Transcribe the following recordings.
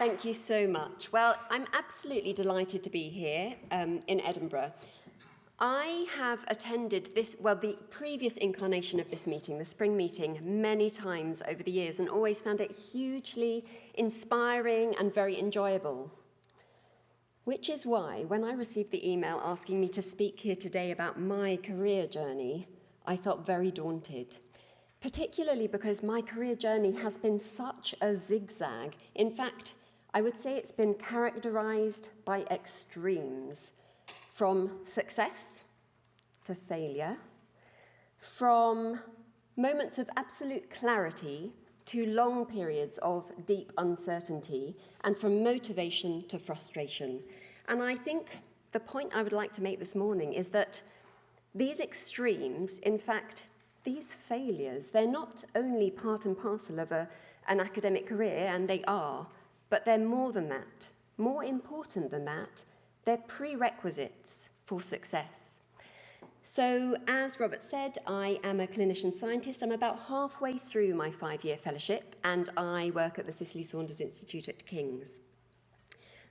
Thank you so much. Well, I'm absolutely delighted to be here in Edinburgh. I have attended the previous incarnation of this meeting, the spring meeting, many times over the years and always found it hugely inspiring and very enjoyable. Which is why, when I received the email asking me to speak here today about my career journey, I felt very daunted. Particularly because my career journey has been such a zigzag. In fact, I would say it's been characterized by extremes, from success to failure, from moments of absolute clarity to long periods of deep uncertainty, and from motivation to frustration. And I think the point I would like to make this morning is that these extremes, in fact, these failures, they're not only part and parcel of an academic career, and they are, but they're more than that. More important than that, they're prerequisites for success. So, as Robert said, I am a clinician scientist. I'm about halfway through my 5-year fellowship, and I work at the Cicely Saunders Institute at King's.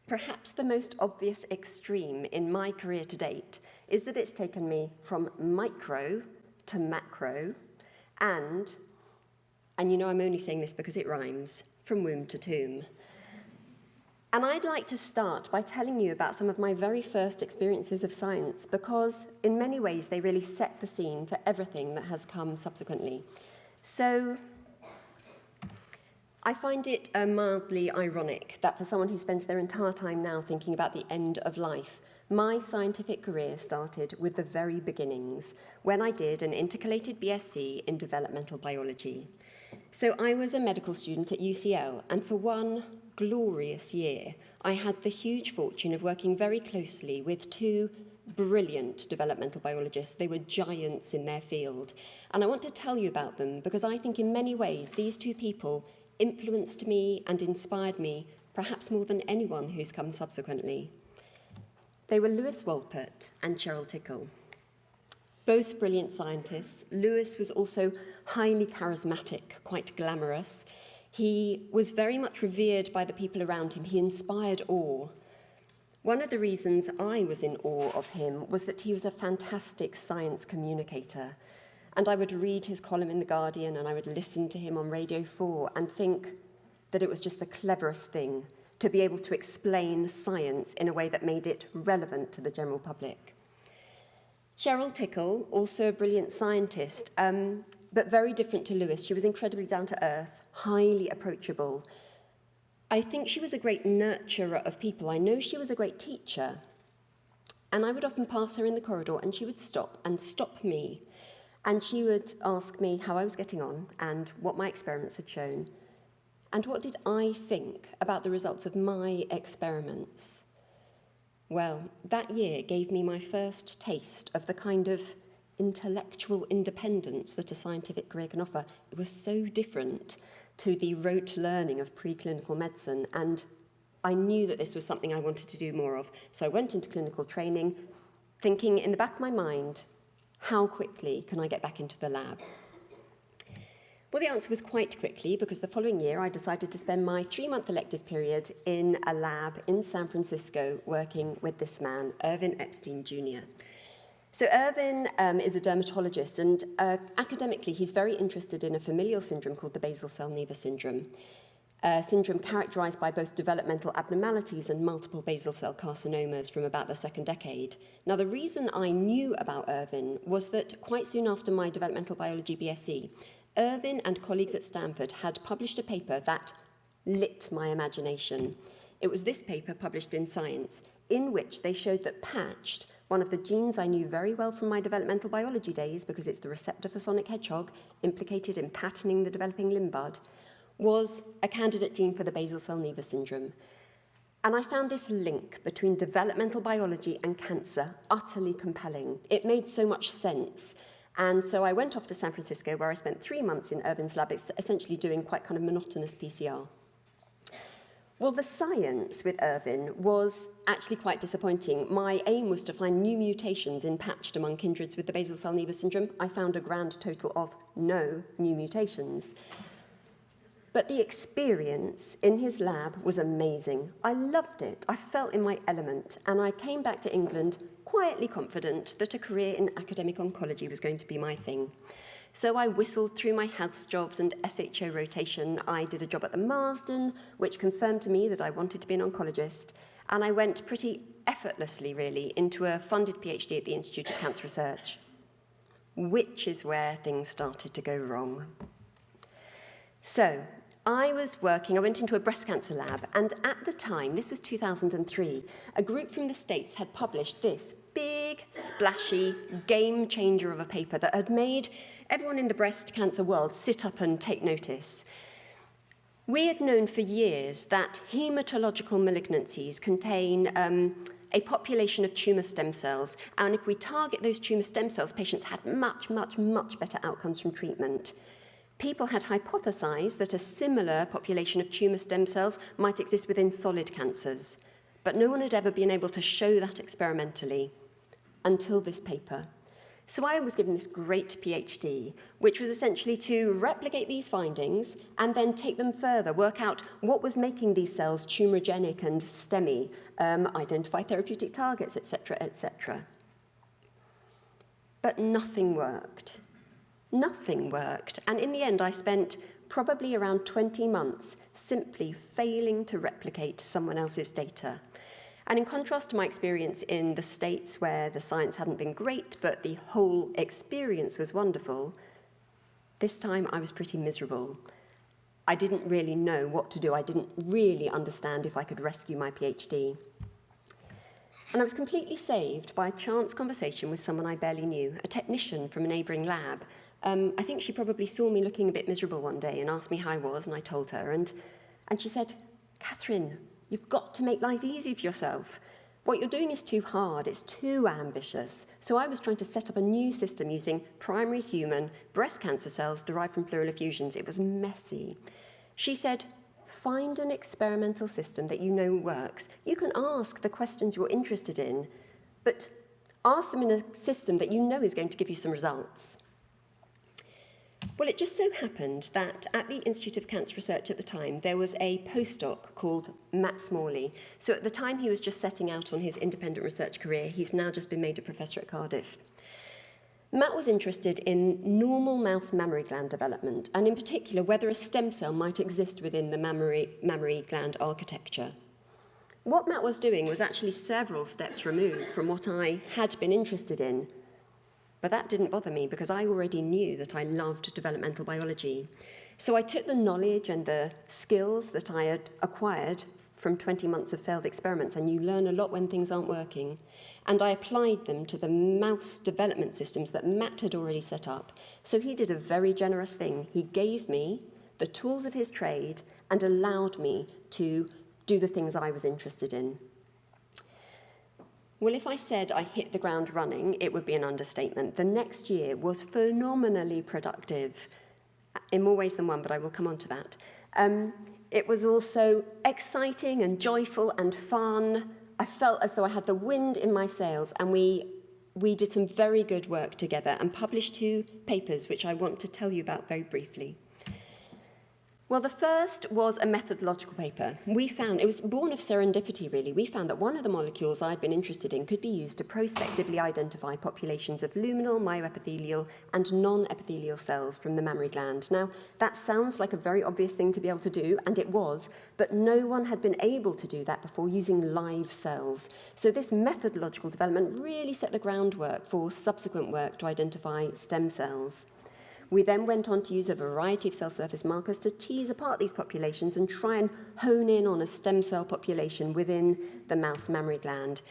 Perhaps the most obvious extreme in my career to date is that it's taken me from micro to macro, and you know I'm only saying this because it rhymes, from womb to tomb. And I'd like to start by telling you about some of my very first experiences of science, because in many ways they really set the scene for everything that has come subsequently. So I find it mildly ironic that for someone who spends their entire time now thinking about the end of life, my scientific career started with the very beginnings, when I did an intercalated BSc in developmental biology. So I was a medical student at UCL, and for one glorious year, I had the huge fortune of working very closely with two brilliant developmental biologists. They were giants in their field. And I want to tell you about them because I think in many ways these two people influenced me and inspired me, perhaps more than anyone who's come subsequently. They were Lewis Wolpert and Cheryl Tickle. Both brilliant scientists. Lewis was also highly charismatic, quite glamorous. He was very much revered by the people around him. He inspired awe. One of the reasons I was in awe of him was that he was a fantastic science communicator. And I would read his column in The Guardian, and I would listen to him on Radio 4 and think that it was just the cleverest thing to be able to explain science in a way that made it relevant to the general public. Cheryl Tickle, also a brilliant scientist, but very different to Lewis. She was incredibly down to earth, highly approachable. I think she was a great nurturer of people. I know she was a great teacher. And I would often pass her in the corridor and she would stop me. And she would ask me how I was getting on and what my experiments had shown. And what did I think about the results of my experiments? Well, that year gave me my first taste of the kind of intellectual independence that a scientific career can offer. It was so different to the rote learning of preclinical medicine, and I knew that this was something I wanted to do more of. So I went into clinical training, thinking in the back of my mind, how quickly can I get back into the lab? Well, the answer was quite quickly, because the following year I decided to spend my 3-month elective period in a lab in San Francisco working with this man, Irvin Epstein Jr. So Irvin is a dermatologist, and academically he's very interested in a familial syndrome called the basal cell Nevo syndrome, a syndrome characterized by both developmental abnormalities and multiple basal cell carcinomas from about the second decade. Now, the reason I knew about Irvin was that quite soon after my developmental biology BSc, Irvin and colleagues at Stanford had published a paper that lit my imagination. It was this paper published in Science, in which they showed that patched, one of the genes I knew very well from my developmental biology days, because it's the receptor for sonic hedgehog implicated in patterning the developing limb bud, was a candidate gene for the basal cell Nevo syndrome. And I found this link between developmental biology and cancer utterly compelling. It made so much sense. And so I went off to San Francisco, where I spent 3 months in Irvin's lab, essentially doing quite kind of monotonous PCR. Well, the science with Irvin was actually quite disappointing. My aim was to find new mutations in patched among kindreds with the basal cell Nevo syndrome. I found a grand total of no new mutations. But the experience in his lab was amazing. I loved it. I felt in my element, and I came back to England quietly confident that a career in academic oncology was going to be my thing. So I whistled through my house jobs and SHO rotation. I did a job at the Marsden, which confirmed to me that I wanted to be an oncologist. And I went pretty effortlessly, really, into a funded PhD at the Institute of Cancer Research, which is where things started to go wrong. So I went into a breast cancer lab, and at the time, this was 2003, a group from the States had published this big, splashy, game changer of a paper that had made everyone in the breast cancer world sit up and take notice. We had known for years that hematological malignancies contain a population of tumour stem cells, and if we target those tumour stem cells, patients had much, much, much better outcomes from treatment. People had hypothesized that a similar population of tumour stem cells might exist within solid cancers, but no one had ever been able to show that experimentally until this paper. So I was given this great PhD, which was essentially to replicate these findings and then take them further, work out what was making these cells tumorigenic and STEMmy, identify therapeutic targets, etc., etc. But nothing worked. Nothing worked, and in the end I spent probably around 20 months simply failing to replicate someone else's data. And in contrast to my experience in the States, where the science hadn't been great, but the whole experience was wonderful, this time I was pretty miserable. I didn't really know what to do. I didn't really understand if I could rescue my PhD. And I was completely saved by a chance conversation with someone I barely knew, a technician from a neighbouring lab. I think she probably saw me looking a bit miserable one day and asked me how I was, and I told her. And she said, "Catherine, you've got to make life easy for yourself. What you're doing is too hard, it's too ambitious." So I was trying to set up a new system using primary human breast cancer cells derived from pleural effusions. It was messy. She said, "Find an experimental system that you know works. You can ask the questions you're interested in, but ask them in a system that you know is going to give you some results." Well, it just so happened that at the Institute of Cancer Research at the time, there was a postdoc called Matt Smalley. So at the time, he was just setting out on his independent research career. He's now just been made a professor at Cardiff. Matt was interested in normal mouse mammary gland development, and in particular, whether a stem cell might exist within the mammary gland architecture. What Matt was doing was actually several steps removed from what I had been interested in. But that didn't bother me because I already knew that I loved developmental biology. So I took the knowledge and the skills that I had acquired from 20 months of failed experiments, and you learn a lot when things aren't working, and I applied them to the mouse development systems that Matt had already set up. So he did a very generous thing. He gave me the tools of his trade and allowed me to do the things I was interested in. Well, if I said I hit the ground running, it would be an understatement. The next year was phenomenally productive, in more ways than one, but I will come on to that. It was also exciting and joyful and fun. I felt as though I had the wind in my sails, and we did some very good work together and published 2 papers, which I want to tell you about very briefly. Well, the first was a methodological paper. It was born of serendipity, really. We found that one of the molecules I'd been interested in could be used to prospectively identify populations of luminal, myoepithelial, and non-epithelial cells from the mammary gland. Now, that sounds like a very obvious thing to be able to do, and it was, but no one had been able to do that before using live cells. So this methodological development really set the groundwork for subsequent work to identify stem cells. We then went on to use a variety of cell surface markers to tease apart these populations and try and hone in on a stem cell population within the mouse mammary gland.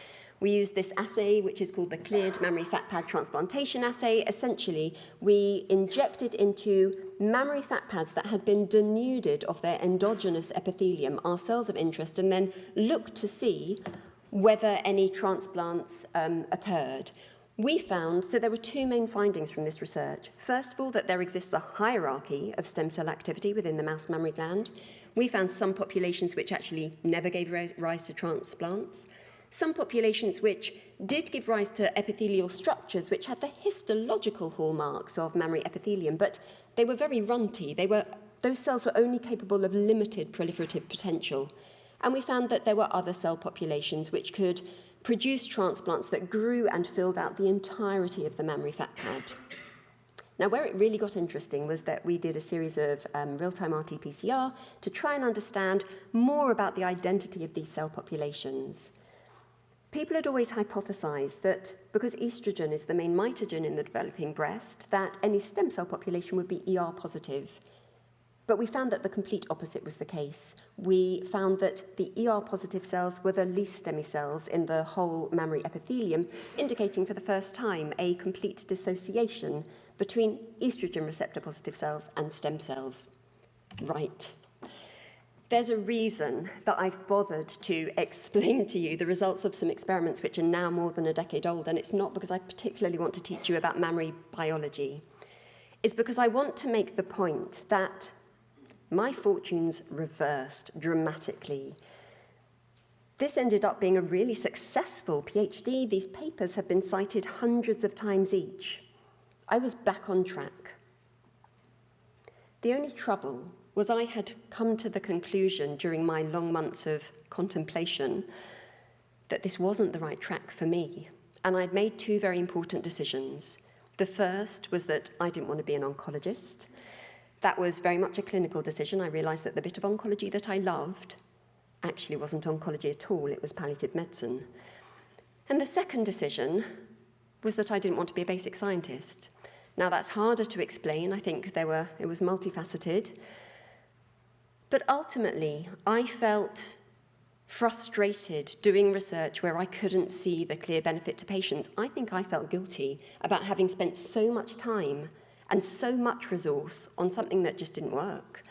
We used this assay, which is called the cleared mammary fat pad transplantation assay. Essentially, we injected into mammary fat pads that had been denuded of their endogenous epithelium our cells of interest, and then looked to see whether any transplants occurred. We found, so there were 2 main findings from this research. First of all, that there exists a hierarchy of stem cell activity within the mouse mammary gland. We found some populations which actually never gave rise to transplants. Some populations which did give rise to epithelial structures which had the histological hallmarks of mammary epithelium, but they were very runty. They were Those cells were only capable of limited proliferative potential. And we found that there were other cell populations which could produce transplants that grew and filled out the entirety of the mammary fat pad. Now, where it really got interesting was that we did a series of real-time RT-PCR to try and understand more about the identity of these cell populations. People had always hypothesized that because estrogen is the main mitogen in the developing breast, that any stem cell population would be ER positive. But we found that the complete opposite was the case. We found that the ER-positive cells were the least stemmy cells in the whole mammary epithelium, indicating for the first time a complete dissociation between estrogen receptor-positive cells and stem cells. Right. There's a reason that I've bothered to explain to you the results of some experiments which are now more than a decade old, and it's not because I particularly want to teach you about mammary biology. It's because I want to make the point that my fortunes reversed dramatically. This ended up being a really successful PhD. These papers have been cited hundreds of times each. I was back on track. The only trouble was I had come to the conclusion during my long months of contemplation that this wasn't the right track for me, and I'd made two very important decisions. The first was that I didn't want to be an oncologist. That was very much a clinical decision. I realized that the bit of oncology that I loved actually wasn't oncology at all, it was palliative medicine. And the second decision was that I didn't want to be a basic scientist. Now, that's harder to explain. I think it was multifaceted. But ultimately, I felt frustrated doing research where I couldn't see the clear benefit to patients. I think I felt guilty about having spent so much time and so much resource on something that just didn't work.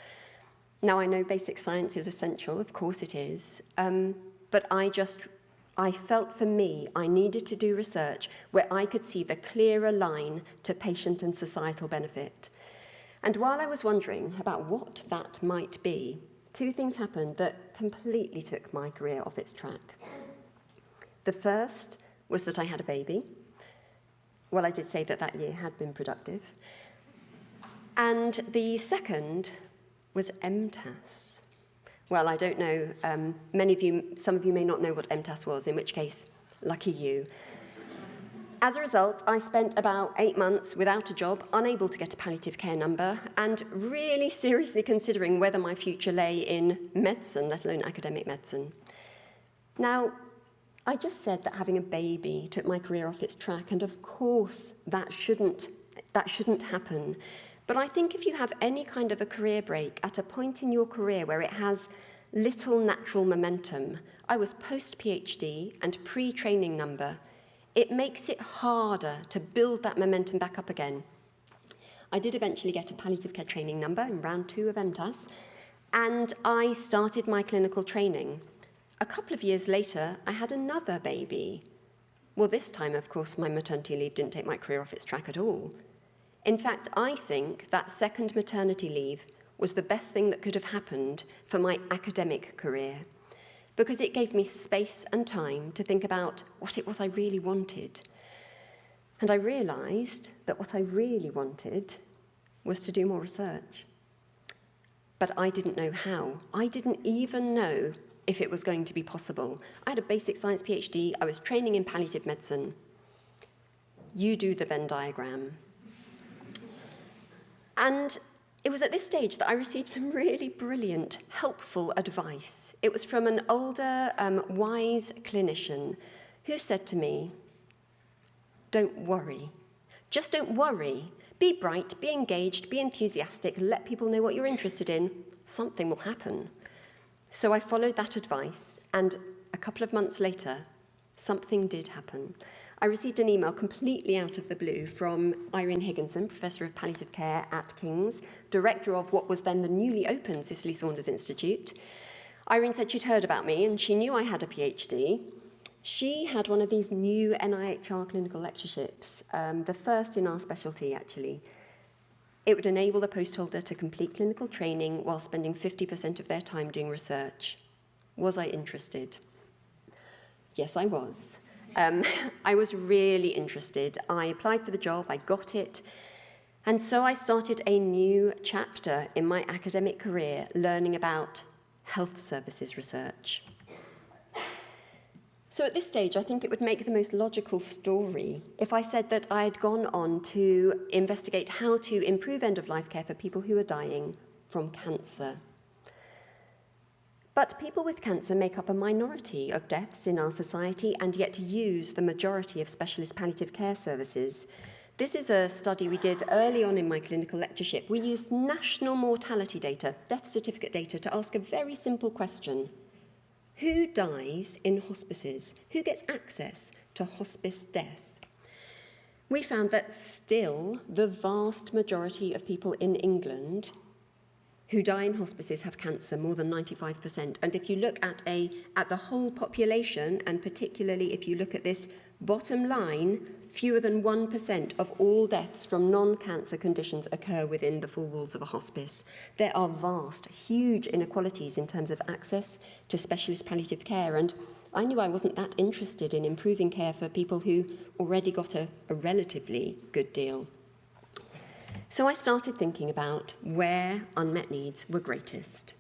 Now, I know basic science is essential, of course it is, but I felt for me I needed to do research where I could see the clearer line to patient and societal benefit. And while I was wondering about what that might be, two things happened that completely took my career off its track. The first was that I had a baby. Well, I did say that that year had been productive. And the second was MTAS. Well, I don't know, some of you may not know what MTAS was, in which case, lucky you. As a result, I spent about 8 months without a job, unable to get a palliative care number, and really seriously considering whether my future lay in medicine, let alone academic medicine. Now, I just said that having a baby took my career off its track, and of course that shouldn't happen. But I think if you have any kind of a career break at a point in your career where it has little natural momentum, I was post-PhD and pre-training number, it makes it harder to build that momentum back up again. I did eventually get a palliative care training number in round 2 of MTAS, and I started my clinical training. A couple of years later, I had another baby. Well, this time, of course, my maternity leave didn't take my career off its track at all. In fact, I think that second maternity leave was the best thing that could have happened for my academic career, because it gave me space and time to think about what it was I really wanted. And I realized that what I really wanted was to do more research. But I didn't know how. I didn't even know if it was going to be possible. I had a basic science PhD. I was training in palliative medicine. You do the Venn diagram. And it was at this stage that I received some really brilliant, helpful advice. It was from an older, wise clinician who said to me, "Don't worry. Just don't worry. Be bright, be engaged, be enthusiastic, let people know what you're interested in. Something will happen." So I followed that advice, and a couple of months later, something did happen. I received an email completely out of the blue from Irene Higginson, Professor of Palliative Care at King's, director of what was then the newly opened Cicely Saunders Institute. Irene said she'd heard about me and she knew I had a PhD. She had one of these new NIHR clinical lectureships, the first in our specialty, actually. It would enable the post holder to complete clinical training while spending 50% of their time doing research. Was I interested? Yes, I was. I was really interested. I applied for the job, I got it, And so I started a new chapter in my academic career learning about health services research. So at this stage, I think it would make the most logical story if I said that I had gone on to investigate how to improve end-of-life care for people who are dying from cancer. But people with cancer make up a minority of deaths in our society and yet use the majority of specialist palliative care services. This is a study we did early on in my clinical lectureship. We used national mortality data, death certificate data, to ask a very simple question. Who dies in hospices? Who gets access to hospice death? We found that still the vast majority of people in England who die in hospices have cancer, more than 95%. And if you look at the whole population, and particularly if you look at this bottom line, fewer than 1% of all deaths from non-cancer conditions occur within the four walls of a hospice. There are vast, huge inequalities in terms of access to specialist palliative care, and I knew I wasn't that interested in improving care for people who already got a relatively good deal. So I started thinking about where unmet needs were greatest.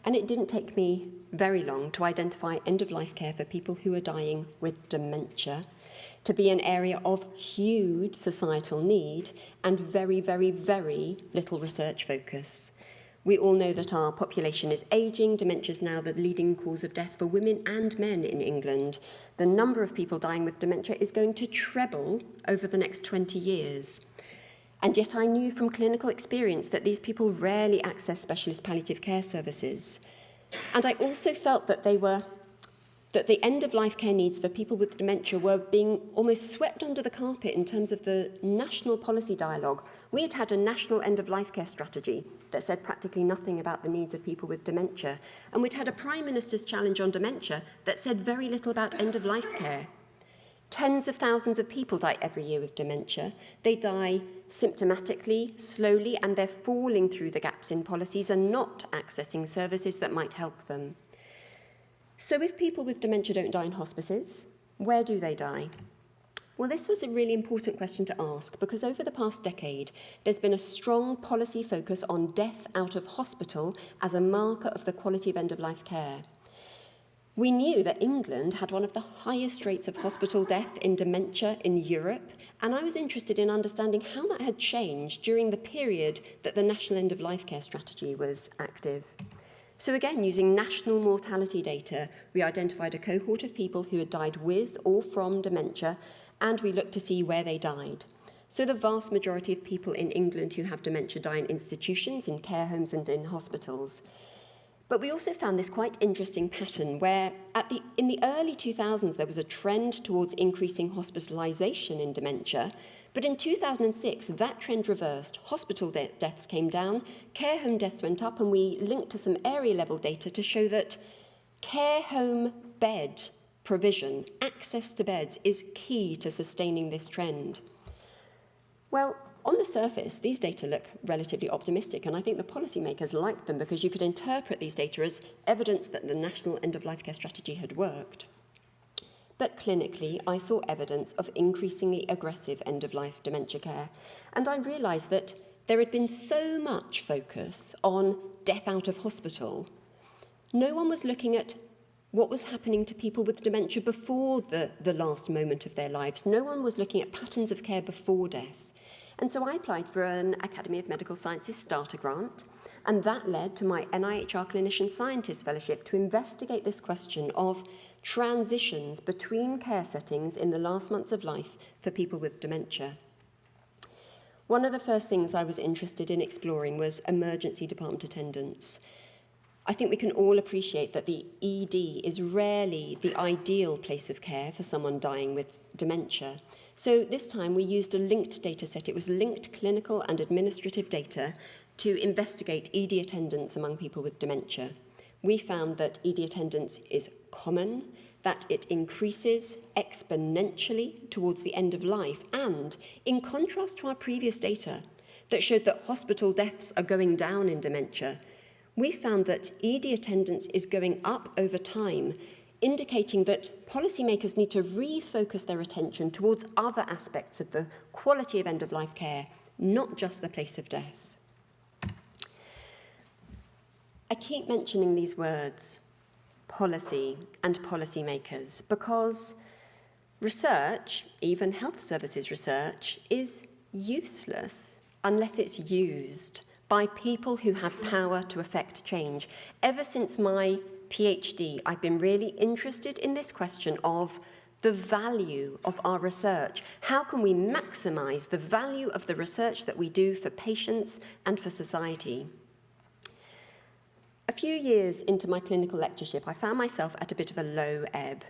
And it didn't take me very long to identify end-of-life care for people who are dying with dementia to be an area of huge societal need and very, very, very little research focus. We all know that our population is ageing. Dementia is now the leading cause of death for women and men in England. The number of people dying with dementia is going to treble over the next 20 years. And yet I knew from clinical experience that these people rarely access specialist palliative care services. And I also felt that the end-of-life care needs for people with dementia were being almost swept under the carpet in terms of the national policy dialogue. We had had a national end-of-life care strategy that said practically nothing about the needs of people with dementia. And we'd had a Prime Minister's challenge on dementia that said very little about end-of-life care. Tens of thousands of people die every year with dementia. They die symptomatically, slowly, and they're falling through the gaps in policies and not accessing services that might help them. So if people with dementia don't die in hospices, where do they die? Well, this was a really important question to ask because over the past decade, there's been a strong policy focus on death out of hospital as a marker of the quality of end-of-life care. We knew that England had one of the highest rates of hospital death in dementia in Europe, and I was interested in understanding how that had changed during the period that the National End-of-Life Care Strategy was active. So again, using national mortality data, we identified a cohort of people who had died with or from dementia, and we looked to see where they died. So the vast majority of people in England who have dementia die in institutions, in care homes and in hospitals. But we also found this quite interesting pattern where in the early 2000s there was a trend towards increasing hospitalisation in dementia, but in 2006 that trend reversed. Hospital deaths came down, care home deaths went up, and we linked to some area level data to show that care home bed provision, access to beds, is key to sustaining this trend. Well, on the surface, these data look relatively optimistic, and I think the policymakers liked them because you could interpret these data as evidence that the National End-of-Life Care Strategy had worked. But clinically, I saw evidence of increasingly aggressive end-of-life dementia care, and I realised that there had been so much focus on death out of hospital. No one was looking at what was happening to people with dementia before the last moment of their lives. No one was looking at patterns of care before death. And so I applied for an Academy of Medical Sciences starter grant, and that led to my NIHR Clinician Scientist Fellowship to investigate this question of transitions between care settings in the last months of life for people with dementia. One of the first things I was interested in exploring was emergency department attendants. I think we can all appreciate that the ED is rarely the ideal place of care for someone dying with dementia. So this time we used a linked data set. It was linked clinical and administrative data to investigate ED attendance among people with dementia. We found that ED attendance is common, that it increases exponentially towards the end of life, and in contrast to our previous data that showed that hospital deaths are going down in dementia, we found that ED attendance is going up over time, indicating that policymakers need to refocus their attention towards other aspects of the quality of end-of-life care not just the place of death. I keep mentioning these words, policy and policymakers, because research, even health services research, is useless unless it's used by people who have power to affect change. Ever since my PhD, I've been really interested in this question of the value of our research. How can we maximize the value of the research that we do for patients and for society? A few years into my clinical lectureship, I found myself at a bit of a low ebb.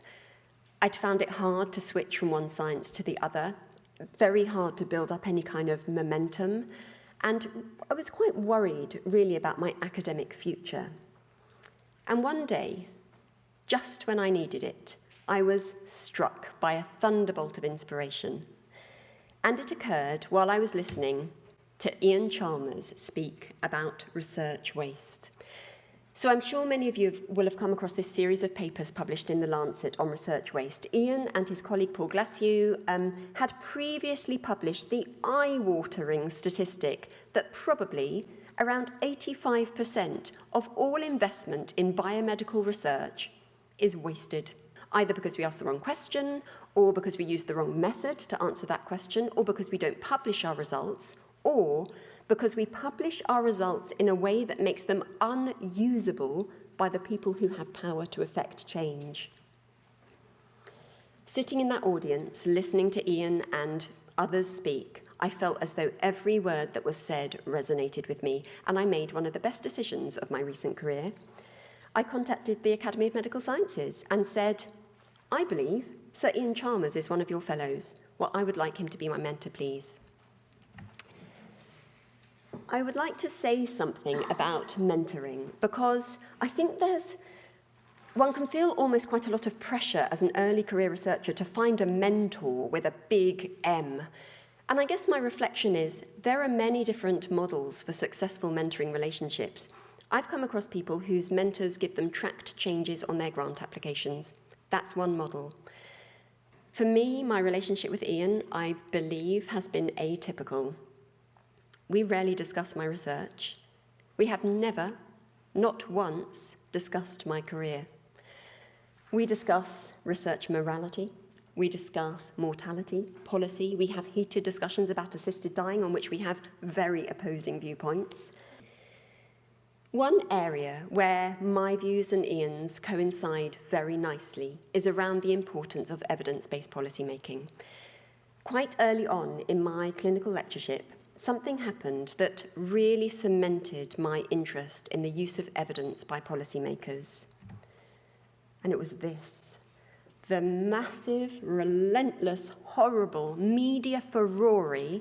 I'd found it hard to switch from one science to the other, very hard to build up any kind of momentum, and I was quite worried, really, about my academic future. And one day, just when I needed it, I was struck by a thunderbolt of inspiration. And it occurred while I was listening to Ian Chalmers speak about research waste. So I'm sure many of you will have come across this series of papers published in The Lancet on research waste. Ian and his colleague Paul Glasziou had previously published the eye-watering statistic that probably around 85% of all investment in biomedical research is wasted, either because we ask the wrong question, or because we use the wrong method to answer that question, or because we don't publish our results, or because we publish our results in a way that makes them unusable by the people who have power to effect change. Sitting in that audience, listening to Ian and others speak, I felt as though every word that was said resonated with me, and I made one of the best decisions of my recent career. I contacted the Academy of Medical Sciences and said, I believe Sir Ian Chalmers is one of your fellows. Well, I would like him to be my mentor, please. I would like to say something about mentoring, because I think one can feel almost quite a lot of pressure as an early career researcher to find a mentor with a big M. And I guess my reflection is there are many different models for successful mentoring relationships. I've come across people whose mentors give them tracked changes on their grant applications. That's one model. For me, my relationship with Ian, I believe, has been atypical. We rarely discuss my research. We have never, not once, discussed my career. We discuss research morality. We discuss mortality, policy. We have heated discussions about assisted dying on which we have very opposing viewpoints. One area where my views and Ian's coincide very nicely is around the importance of evidence-based policymaking. Quite early on in my clinical lectureship, something happened that really cemented my interest in the use of evidence by policymakers. And it was this: the massive, relentless, horrible media furore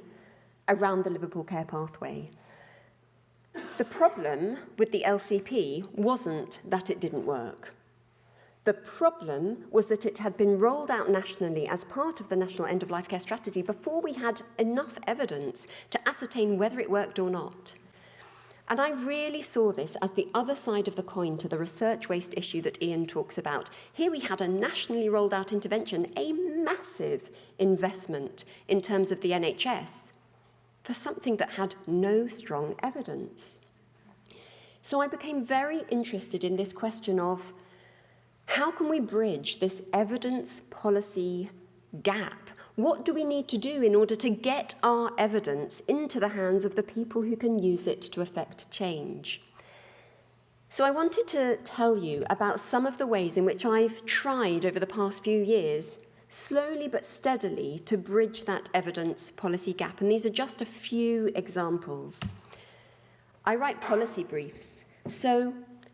around the Liverpool Care Pathway. The problem with the LCP wasn't that it didn't work. The problem was that it had been rolled out nationally as part of the National End-of-Life Care Strategy before we had enough evidence to ascertain whether it worked or not. And I really saw this as the other side of the coin to the research waste issue that Ian talks about. Here we had a nationally rolled out intervention, a massive investment in terms of the NHS, for something that had no strong evidence. So I became very interested in this question of how can we bridge this evidence policy gap? What do we need to do in order to get our evidence into the hands of the people who can use it to effect change? So I wanted to tell you about some of the ways in which I've tried over the past few years, slowly but steadily, to bridge that evidence policy gap. And these are just a few examples. I write policy briefs, so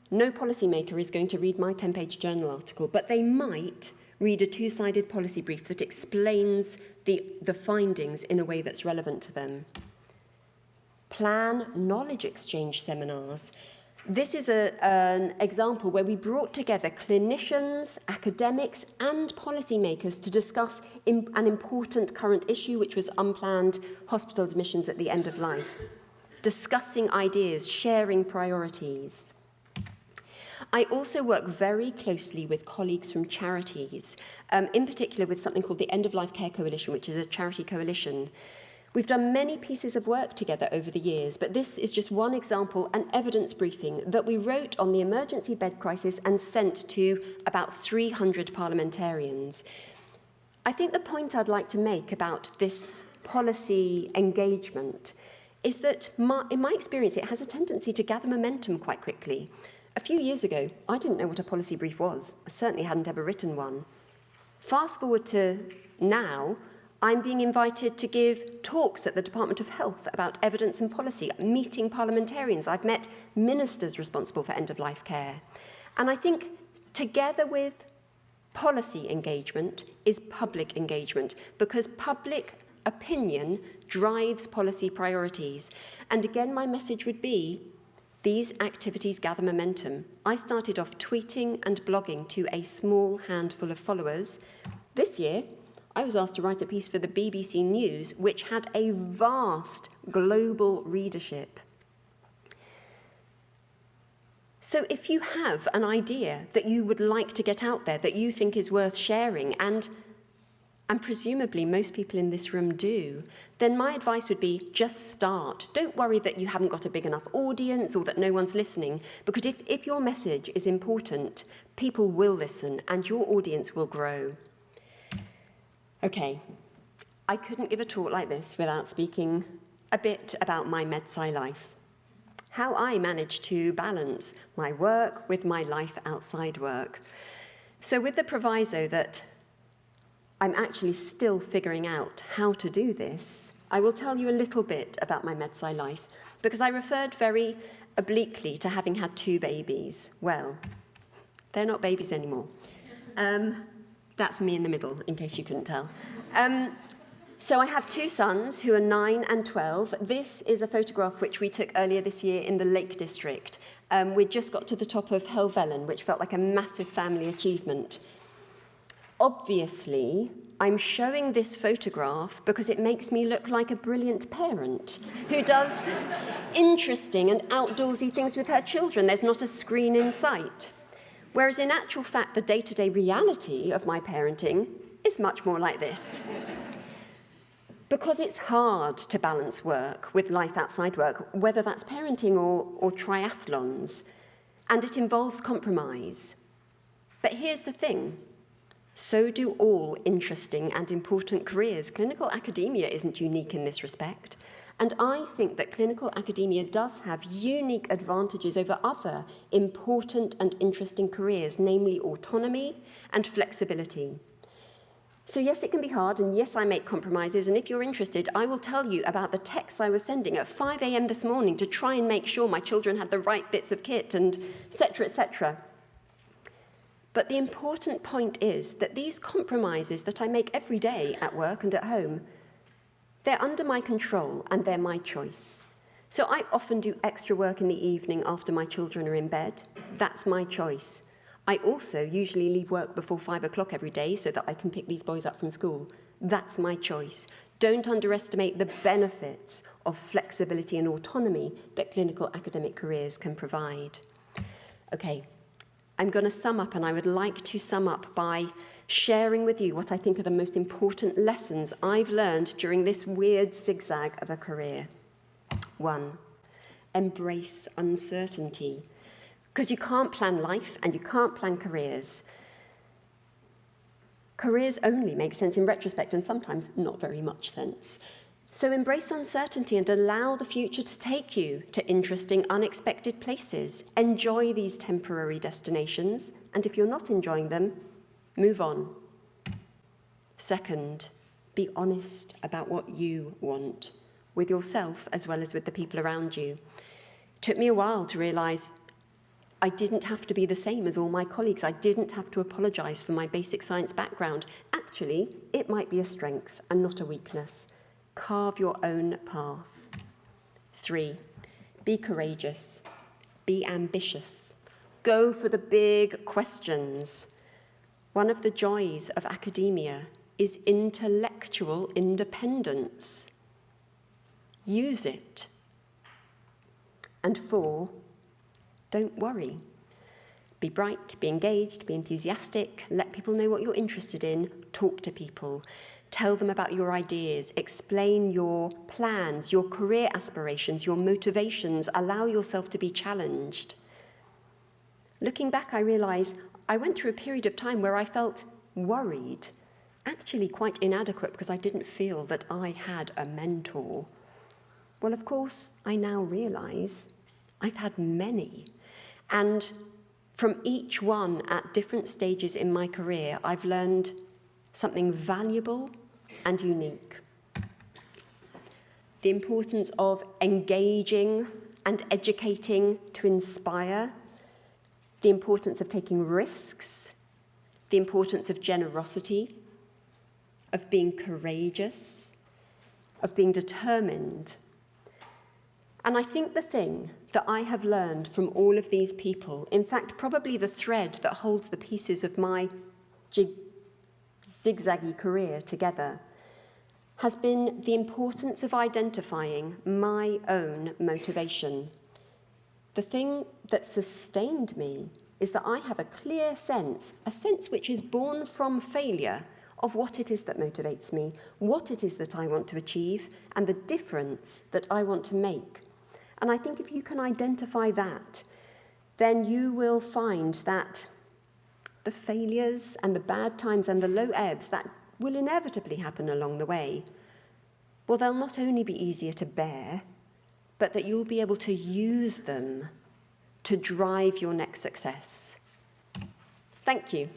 no policymaker is going to read my 10-page journal article, but they might read a two-sided policy brief that explains the findings in a way that's relevant to them. Plan knowledge exchange seminars. This is an example where we brought together clinicians, academics, and policymakers to discuss an important current issue, which was unplanned hospital admissions at the end of life, discussing ideas, sharing priorities. I also work very closely with colleagues from charities, in particular with something called the End of Life Care Coalition, which is a charity coalition, We've done many pieces of work together over the years, but this is just one example, an evidence briefing that we wrote on the emergency bed crisis and sent to about 300 parliamentarians. I think the point I'd like to make about this policy engagement is that, in my experience, it has a tendency to gather momentum quite quickly. A few years ago, I didn't know what a policy brief was. I certainly hadn't ever written one. Fast forward to now, I'm being invited to give talks at the Department of Health about evidence and policy, meeting parliamentarians. I've met ministers responsible for end-of-life care. And I think together with policy engagement is public engagement, because public opinion drives policy priorities. And again, my message would be, these activities gather momentum. I started off tweeting and blogging to a small handful of followers. This year, I was asked to write a piece for the BBC News, which had a vast global readership. So if you have an idea that you would like to get out there, that you think is worth sharing, and presumably most people in this room do, then my advice would be just start. Don't worry that you haven't got a big enough audience or that no one's listening, because if your message is important, people will listen and your audience will grow. Okay, I couldn't give a talk like this without speaking a bit about my MedSci life, how I managed to balance my work with my life outside work. So with the proviso that I'm actually still figuring out how to do this, I will tell you a little bit about my MedSci life, because I referred very obliquely to having had 2 babies. Well, they're not babies anymore. That's me in the middle, in case you couldn't tell. So I have 2 sons who are 9 and 12. This is a photograph which we took earlier this year in the Lake District. We just got to the top of Helvellyn, which felt like a massive family achievement. Obviously, I'm showing this photograph because it makes me look like a brilliant parent who does interesting and outdoorsy things with her children. There's not a screen in sight. Whereas in actual fact, the day-to-day reality of my parenting is much more like this. Because it's hard to balance work with life outside work, whether that's parenting or triathlons, and it involves compromise. But here's the thing. So do all interesting and important careers. Clinical academia isn't unique in this respect. And I think that clinical academia does have unique advantages over other important and interesting careers, namely autonomy and flexibility. So yes, it can be hard, and yes, I make compromises, and if you're interested, I will tell you about the texts I was sending at 5 a.m. this morning to try and make sure my children had the right bits of kit, and et cetera, et cetera. But the important point is that these compromises that I make every day at work and at home, they're under my control and they're my choice. So I often do extra work in the evening after my children are in bed. That's my choice. I also usually leave work before 5 o'clock every day so that I can pick these boys up from school. That's my choice. Don't underestimate the benefits of flexibility and autonomy that clinical academic careers can provide. Okay. I'm going to sum up, and I would like to sum up by sharing with you what I think are the most important lessons I've learned during this weird zigzag of a career. 1, embrace uncertainty, because you can't plan life and you can't plan careers. Careers only make sense in retrospect, and sometimes not very much sense. So embrace uncertainty and allow the future to take you to interesting, unexpected places. Enjoy these temporary destinations, and if you're not enjoying them, move on. 2, be honest about what you want, with yourself as well as with the people around you. It took me a while to realize I didn't have to be the same as all my colleagues. I didn't have to apologize for my basic science background. Actually, it might be a strength and not a weakness. Carve your own path. 3, be courageous, be ambitious, go for the big questions. One of the joys of academia is intellectual independence. Use it. And 4, don't worry. Be bright, be engaged, be enthusiastic, let people know what you're interested in, talk to people. Tell them about your ideas, explain your plans, your career aspirations, your motivations, allow yourself to be challenged. Looking back, I realize I went through a period of time where I felt worried, actually quite inadequate because I didn't feel that I had a mentor. Well, of course, I now realize I've had many. And from each one at different stages in my career, I've learned something valuable and unique. The importance of engaging and educating to inspire, the importance of taking risks, the importance of generosity, of being courageous, of being determined. And I think the thing that I have learned from all of these people, in fact, probably the thread that holds the pieces of my zigzaggy career together, has been the importance of identifying my own motivation. The thing that sustained me is that I have a clear sense, a sense which is born from failure, of what it is that motivates me, what it is that I want to achieve, and the difference that I want to make. And I think if you can identify that, then you will find that the failures and the bad times and the low ebbs that will inevitably happen along the way, well, they'll not only be easier to bear, but that you'll be able to use them to drive your next success. Thank you.